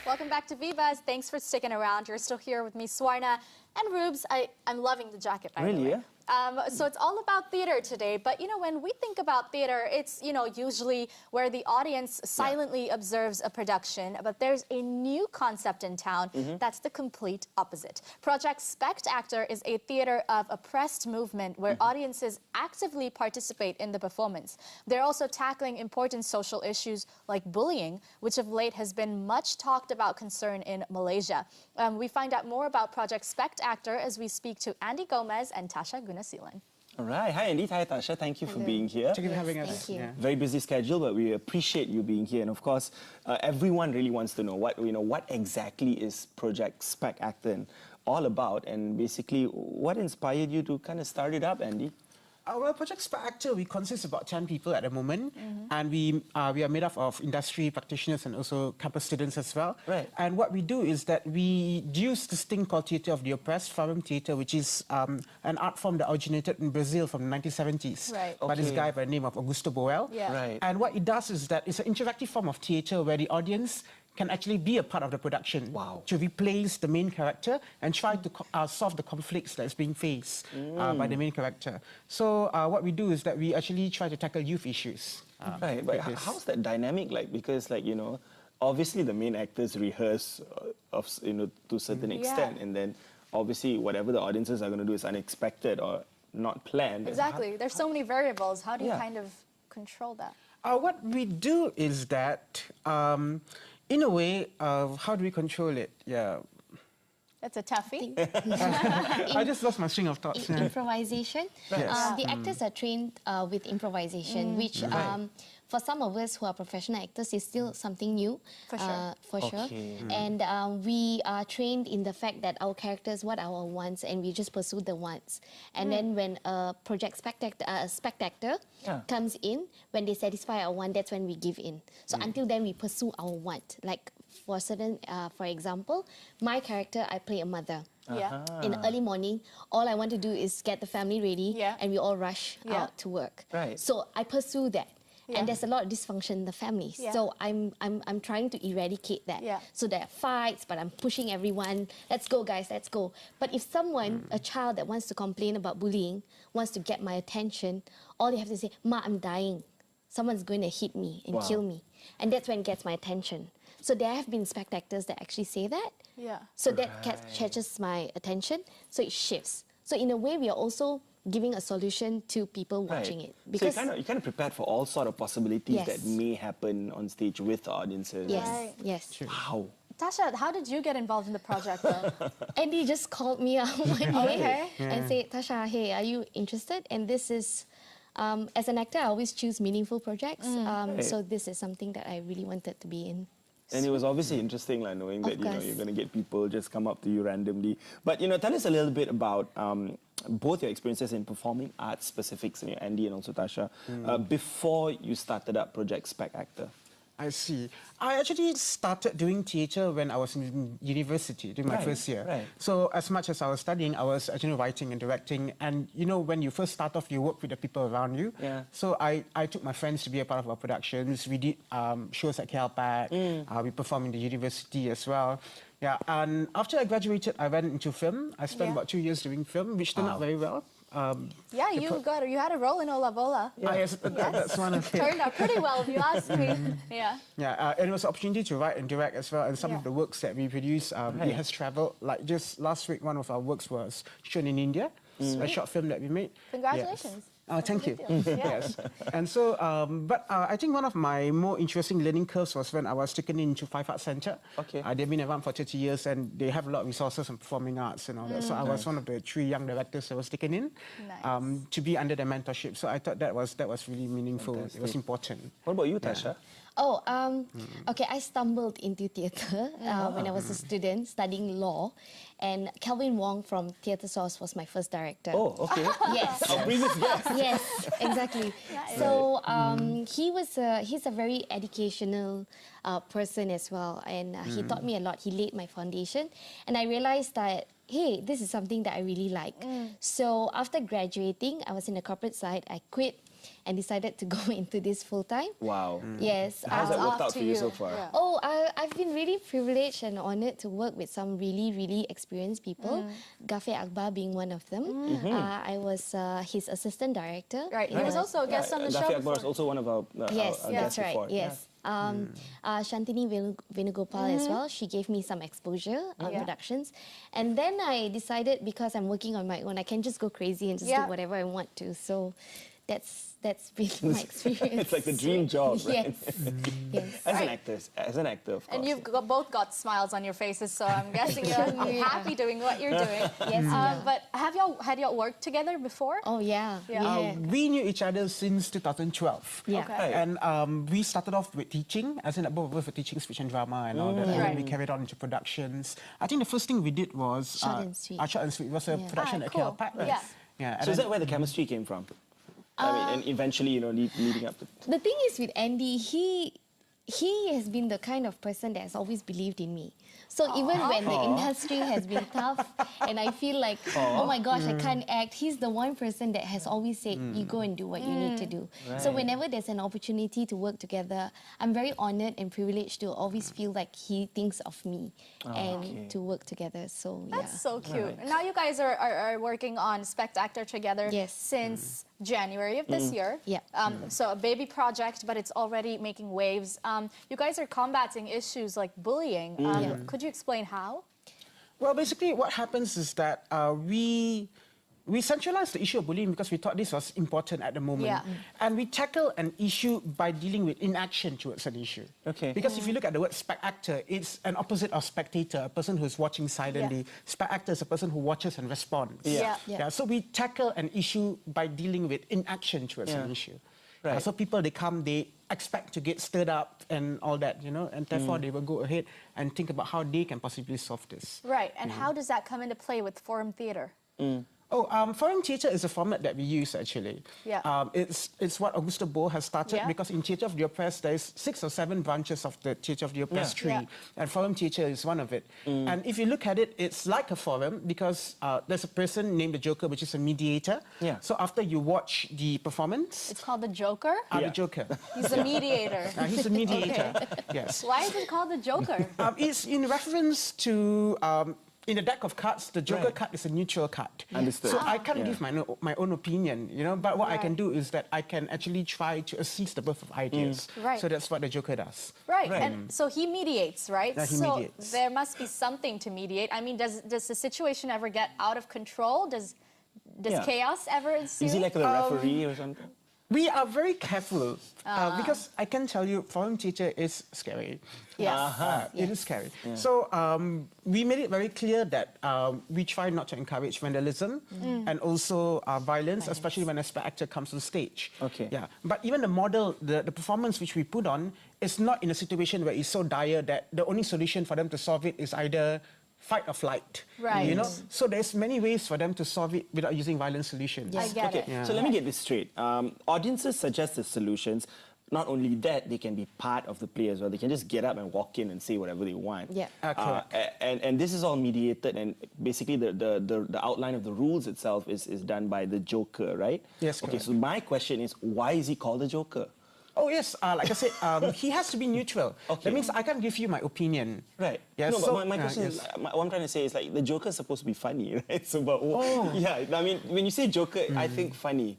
Welcome back to V'BUZZ. Thanks for sticking around. You're still here with me, Swarna, and Rubes. I'm loving the jacket, by the way. Really, yeah? So it's all about theater today, but when we think about theater, it's usually where the audience silently observes a production, but there's a new concept in town that's the complete opposite. Project Spect-Actor is a theater of oppressed movement where audiences actively participate in the performance. They're also tackling important social issues like bullying, which of late has been much talked about concern in Malaysia. We find out more about Project Spect-Actor as we speak to Darrel Gomes and Thasha Gunaseelan. All right. Hi, Andy. Hi, Thasha. Thank you for being here. Thank you for having us. Thank you. Yeah. Very busy schedule, but we appreciate you being here. And of course, everyone really wants to know what exactly is Project Spect-Actor all about, and basically what inspired you to kind of start it up, Andy? Well, Project Spect-Actor, we consist of about 10 people at the moment, and we are made up of industry practitioners and also campus students as well. Right. And what we do is that we use this thing called Theatre of the Oppressed, forum theatre, which is an art form that originated in Brazil from the 1970s by this guy by the name of Augusto Boal. Yeah. Right. And what it does is that it's an interactive form of theatre where the audience can actually be a part of the production to replace the main character and try to solve the conflicts that's being faced by the main character. So what we do is that we actually try to tackle youth issues. Right, but how's that dynamic like? Because obviously the main actors rehearse to a certain extent, and then obviously whatever the audiences are going to do is unexpected or not planned. Exactly. There's so many variables. How do you kind of control that? What we do is that, in a way, how do we control it? Yeah. That's a toughie. I just lost my string of thoughts. Improvisation. Yes. The actors are trained with improvisation, which for some of us who are professional actors is still something new. For sure. For sure. And we are trained in the fact that our characters, what are our wants, and we just pursue the wants. And then when a Project Spect-Actor comes in, when they satisfy our want, that's when we give in. So until then, we pursue our want. Like for certain, for example, my character, I play a mother. In the early morning, all I want to do is get the family ready, and we all rush out to work. Right. So I pursue that. And there's a lot of dysfunction in the family. So I'm trying to eradicate that. So there are fights, but I'm pushing everyone. Let's go, guys, let's go. But if someone, a child that wants to complain about bullying, wants to get my attention, all they have to say, Ma, I'm dying. Someone's going to hit me and kill me. And that's when it gets my attention. So there have been Spect-Actors that actually say that. So that catches my attention. So it shifts. So in a way, we are also giving a solution to people watching it. Because so you're kind of prepared for all sort of possibilities that may happen on stage with the audiences. Yes, yes. True. Wow. Tasha, how did you get involved in the project, though? Andy just called me up one day and said, Tasha, hey, are you interested? And this is, as an actor, I always choose meaningful projects. So this is something that I really wanted to be in. And it was obviously interesting, like, knowing that you're going to get people just come up to you randomly. But tell us a little bit about both your experiences in performing arts specifics, Andy and also Tasha, before you started up Project Spect-Actor. I see. I actually started doing theatre when I was in university, during my first year. So as much as I was studying, I was actually writing and directing. And when you first start off, you work with the people around you. So I took my friends to be a part of our productions. We did shows at KLPAC. We performed in the university as well. Yeah, and after I graduated, I went into film. I spent about 2 years doing film, which turned out very well. You had a role in Ola Bola. Yes, that's one of it. Turned out pretty well, if you ask me. And it was an opportunity to write and direct as well. And some of the works that we produce, it has travelled. Like just last week, one of our works was shown in India. A short film that we made. Congratulations. Thank you. Yes. And so, but I think one of my more interesting learning curves was when I was taken into Five Arts Centre. They've been around for 30 years and they have a lot of resources on performing arts and all that. So I was one of the 3 young directors that was taken in to be under their mentorship. So I thought that was really meaningful. Fantastic. It was important. What about you, Tasha? Okay, I stumbled into theatre when I was a student studying law, and Kelvin Wong from Theatre Source was my first director. Oh, okay. Yes. Our previous guest. Yes, exactly. So he's a very educational person as well, and he taught me a lot. He laid my foundation, and I realized that, hey, this is something that I really like. So after graduating, I was in the corporate side. I quit and decided to go into this full time. Wow. Yes. How's that worked out for you so far? Yeah. Oh, I've been really privileged and honoured to work with some really, really experienced people. Ghaffir Akbar being one of them. I was his assistant director. Right. He was also a guest on the show. Ghaffir Akbar is before. also one of our Yes, our that's guests right. before. Yes. Shantini Venugopal as well. She gave me some exposure on productions. And then I decided, because I'm working on my own, I can just go crazy and just do whatever I want to. So that's been my experience. It's like the dream job, right? Yes. As an actor, of course. And you've both got smiles on your faces, so I'm guessing you're happy doing what you're doing. Yes. But had y'all worked together before? Oh, yeah. We knew each other since 2012. Yeah. Okay. And we started off with teaching, as in both of us were teaching speech and drama and all that. And then we carried on into productions. I think the first thing we did was... Short and Sweet. Short and Sweet. It was a production at cool. KL Yeah. Yeah. So is that where the chemistry came from? I mean, and eventually, you know, leading up to... The thing is with Andy, he has been the kind of person that has always believed in me. So even when the industry has been tough and I feel like, oh my gosh, I can't act, he's the one person that has always said, you go and do what you need to do. Right. So whenever there's an opportunity to work together, I'm very honoured and privileged to always feel like he thinks of me and to work together. So yeah. That's so cute. Now you guys are working on Spect-Actor together since January of this year. Yeah. So a baby project, but it's already making waves. You guys are combating issues like bullying. Could you explain how? Well, basically what happens is that we centralized the issue of bullying because we thought this was important at the moment. Yeah. And we tackle an issue by dealing with inaction towards an issue. Okay. Because if you look at the word Spect-Actor, it's an opposite of spectator, a person who's watching silently. Spect-Actor is a person who watches and responds. So we tackle an issue by dealing with inaction towards an issue. Right. So people, they come, they expect to get stirred up and all that, you know, and therefore they will go ahead and think about how they can possibly solve this. Right, and how does that come into play with Forum Theatre? Foreign theatre is a format that we use, actually. It's what Augusto Bo has started because in Theatre of the Oppressed, there's 6 or 7 branches of the Theatre of the Oppressed tree, and foreign theatre is one of it. And if you look at it, it's like a forum because there's a person named the Joker, which is a mediator. So after you watch the performance... It's called the Joker? The Joker. He's a mediator. He's a mediator, yes. Why is it called the Joker? It's in reference to... in the deck of cards, the Joker card is a neutral card. Understood. So I can't give my own opinion, you know, but what I can do is that I can actually try to assist the birth of ideas. So that's what the Joker does. Right, and so he mediates, right? He mediates. There must be something to mediate. I mean, does the situation ever get out of control? Does chaos ever ensue? Is he like a referee or something? We are very careful because I can tell you foreign theatre is scary. Yes. It is scary. So we made it very clear that we try not to encourage vandalism and also violence, especially when a Spect-Actor comes on stage. But even the model, the performance which we put on is not in a situation where it's so dire that the only solution for them to solve it is either fight or flight. Right. You know? So there's many ways for them to solve it without using violent solutions. I get it. So let me get this straight. Audiences suggest the solutions. Not only that, they can be part of the play as well. They can just get up and walk in and say whatever they want. And this is all mediated, and basically the outline of the rules itself is done by the Joker, right? Yes, correct. Okay, so my question is, why is he called the Joker? Oh, yes. Like I said, he has to be neutral. That means I can't give you my opinion. Right. Yeah, no, so, but my question is, what I'm trying to say is, like, the Joker is supposed to be funny, right? So, but, I mean, when you say Joker, I think funny.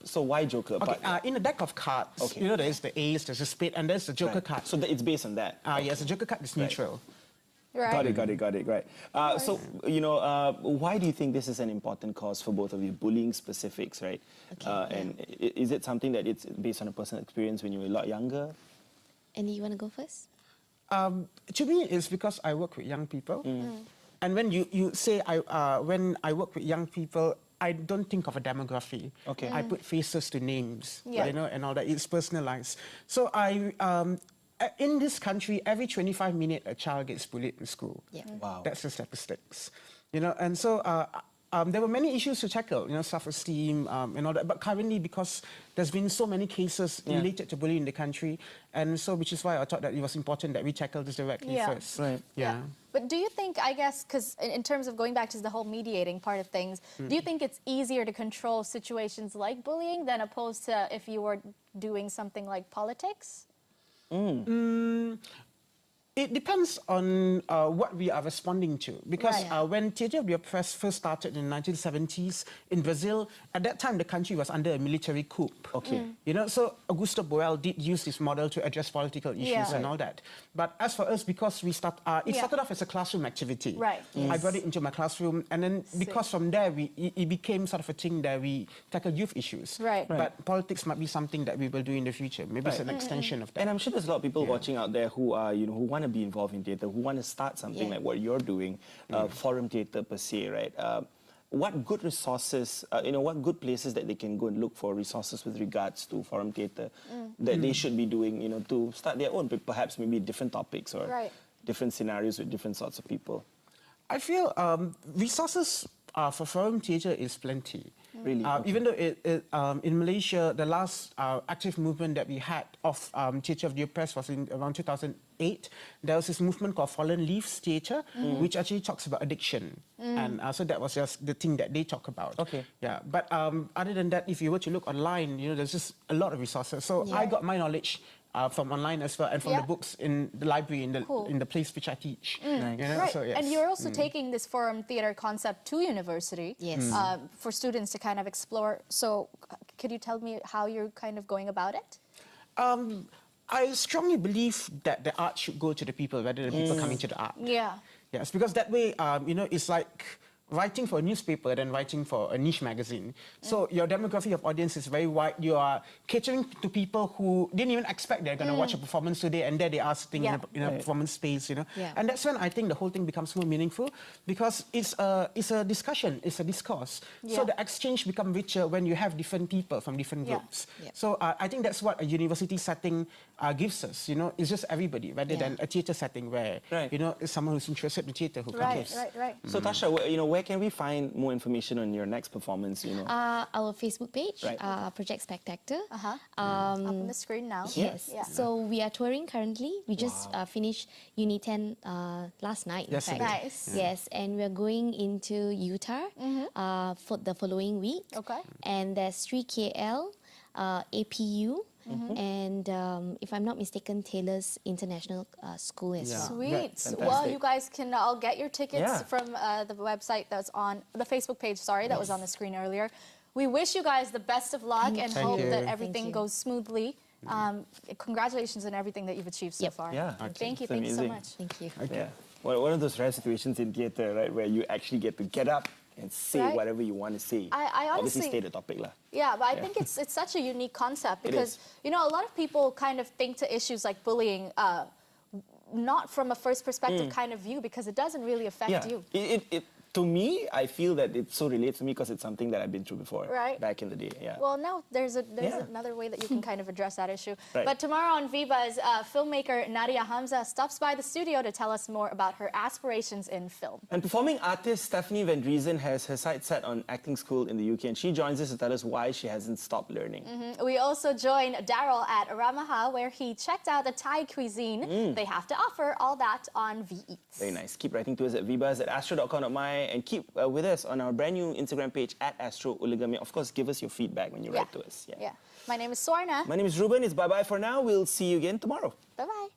So why Joker? Okay, in a deck of cards, you know, there's the ace, there's the spade, and there's the Joker card. So it's based on that? Yes, the Joker card is neutral. Right. Got it, right. So, you know, why do you think this is an important cause for both of you? Bullying specifics, right? And is it something that it's based on a personal experience when you were a lot younger? Andy, you want to go first? To me, it's because I work with young people. And when you say, when I work with young people, I don't think of a demography. I put faces to names, you know, and all that. It's personalized. So in this country, every 25 minutes, a child gets bullied in school. Wow. That's the statistics. You know, and so there were many issues to tackle, self-esteem and all that. But currently, because there's been so many cases related to bullying in the country, and so which is why I thought that it was important that we tackle this directly first. Right. Yeah. But do you think, I guess, because in terms of going back to the whole mediating part of things, do you think it's easier to control situations like bullying than opposed to if you were doing something like politics? It depends on what we are responding to. Because when Theatre of the Oppressed first started in the 1970s in Brazil, at that time the country was under a military coup. Okay. So Augusto Boal did use this model to address political issues and all that. But as for us, because we it started off as a classroom activity. Right. I brought it into my classroom, and then because from there it became sort of a thing that we tackle youth issues. Right. But politics might be something that we will do in the future. Maybe it's an extension of that. And I'm sure there's a lot of people watching out there who are, who want to be involved in theatre, who want to start something like what you're doing, forum theatre per se, right? What good resources, what good places that they can go and look for resources with regards to forum theatre that they should be doing, to start their own, but perhaps maybe different topics or different scenarios with different sorts of people? I feel resources for forum theatre is plenty. Really? Even though in Malaysia, the last active movement that we had of Theatre of the Oppressed was in around 2008. There was this movement called Fallen Leaves Theatre, which actually talks about addiction. And so that was just the thing that they talk about. Okay. Yeah, but other than that, if you were to look online, there's just a lot of resources. So I got my knowledge from online as well, and from the books in the library, in the place which I teach. Right. So, yes. And you're also taking this forum theatre concept to university for students to kind of explore. So could you tell me how you're kind of going about it? I strongly believe that the art should go to the people rather than people coming to the art. Yeah. Yes, because that way, it's like writing for a newspaper than writing for a niche magazine. So your demographic of audience is very wide. You are catering to people who didn't even expect they're going to watch a performance today, and there they are sitting in a performance space, And that's when I think the whole thing becomes more meaningful, because it's a discussion, it's a discourse. So the exchange becomes richer when you have different people from different groups. So I think that's what a university setting gives us, It's just everybody, rather than a theatre setting where, it's someone who's interested in theatre who comes. Right. So Thasha, where can we find more information on your next performance? Our Facebook page, Project Spect-Actor. Up on the screen now. Yes. So we are touring currently. We just finished Uni 10 last night. In fact. Nice. Yes, and we're going into Utah for the following week. Okay. And there's 3KL, APU. And if I'm not mistaken, Taylor's International School as well. Sweet. Well, you guys can all get your tickets from the website that's on the Facebook page, that was on the screen earlier. We wish you guys the best of luck and hope that everything goes smoothly. Congratulations on everything that you've achieved so far. Yeah. Thank you so much. Thank you. Yeah. Well, one of those rare situations in theatre, right, where you actually get to get up and say whatever you want to say. I honestly, obviously stay the topic lah. Yeah, but I think it's such a unique concept because a lot of people kind of think to issues like bullying not from a first perspective kind of view, because it doesn't really affect you. To me, I feel that it so relates to me because it's something that I've been through before, back in the day. Yeah. Well, now there's another way that you can kind of address that issue. Right. But tomorrow on V'BUZZ, filmmaker Nadia Hamza stops by the studio to tell us more about her aspirations in film. And performing artist Stephanie Van Driesen has her sights set on acting school in the UK, and she joins us to tell us why she hasn't stopped learning. We also join Darrel at Ramaha, where he checked out the Thai cuisine they have to offer. All that on V-Eats. Very nice. Keep writing to us at vbuzz at astro.com.my, and keep with us on our brand new Instagram page at Astro Uligami. Of course, give us your feedback when you write to us. Yeah. My name is Swarna. My name is Ruben. It's bye-bye for now. We'll see you again tomorrow. Bye-bye.